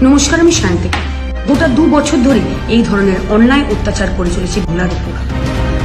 নমস্কার, আমি সায়ন্তিকা। গোটা 2 বছর ধরে এই ধরনের অন্যায় অত্যাচার করে চলেছে বাংলার উপর।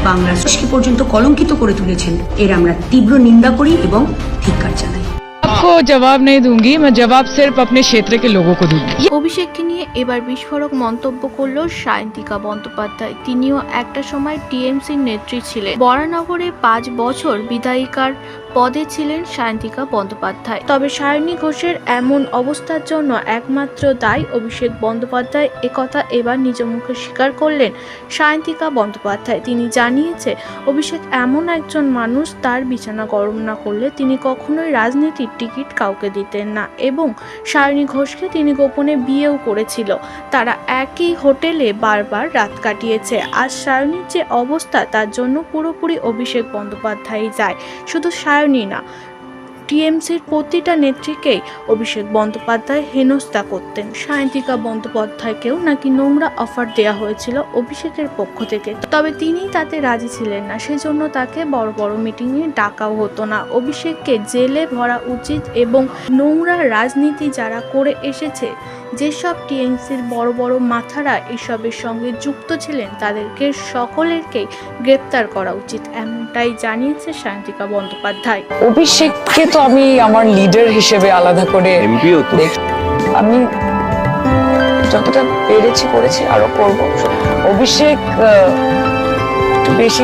বাংলার সংস্কৃতি পর্যন্ত কলঙ্কিত করে তুলেছেন। এর আমরা তীব্র নিন্দা করি এবং ধিক্কার জানাই। आपको जवाब नहीं दूंगी, मैं जवाब सिर्फ अपने क्षेत्र के लोगों को दूंगी। অভিষেককে নিয়ে এবার বিস্ফোরক মন্তব্য করল সায়ন্তিকা বন্দ্যোপাধ্যায়। তিনিও একটা সময় টিএমসির নেত্রী ছিলেন। বরানগরে 5 বছর বিধায়িকার পদে ছিলেন সায়ন্তিকা বন্দ্যোপাধ্যায়। তবে সায়নী ঘোষের এমন অবস্থার জন্য একমাত্র দায়ী অভিষেক বন্দ্যোপাধ্যায়, একথা এবার নিজ মুখে স্বীকার করলেন সায়ন্তিকা বন্দ্যোপাধ্যায়। তিনি জানিয়েছে, অভিষেক এমন একজন মানুষ, তার বিছানা গরম না করলে তিনি কখনোই রাজনীতির টিকিট কাউকে দিতেন না, এবং সায়নী ঘোষকে তিনি গোপনে বিয়েও করেছিল। তারা একই হোটেলে বারবার রাত কাটিয়েছে। আজ সায়নীর যে অবস্থা, তার জন্য পুরোপুরি অভিষেক বন্দ্যোপাধ্যায় যায়। শুধু সায়নী না, টিএমসির প্রতিটা নেত্রীকেই অভিষেক বন্দ্যোপাধ্যায় হেনস্থা করতেন। সায়ন্তিকা বন্দ্যোপাধ্যায়কেও নাকি নোংরা অফার দেওয়া হয়েছিল অভিষেকের পক্ষ থেকে, তবে তিনি তাতে রাজি ছিলেন না। সেজন্য তাকে বড় বড় মিটিংয়ে ডাকাও হতো না। অভিষেককে জেলে ভরা উচিত, এবং নোংরা রাজনীতি যারা করে এসেছে, যেসব টিএমসির বড় বড় মাথারা এসবের সঙ্গে যুক্ত ছিলেন, তাদেরকে সকলেরকেই গ্রেপ্তার করা উচিত, এমনটাই জানিয়েছে সায়ন্তিকা বন্দ্যোপাধ্যায়। অভিষেককে তো আমি আমার লিডার হিসেবে আলাদা করে আমি যতটা পেরেছি করেছি, আরো করবো। অভিষেক একটু বেশি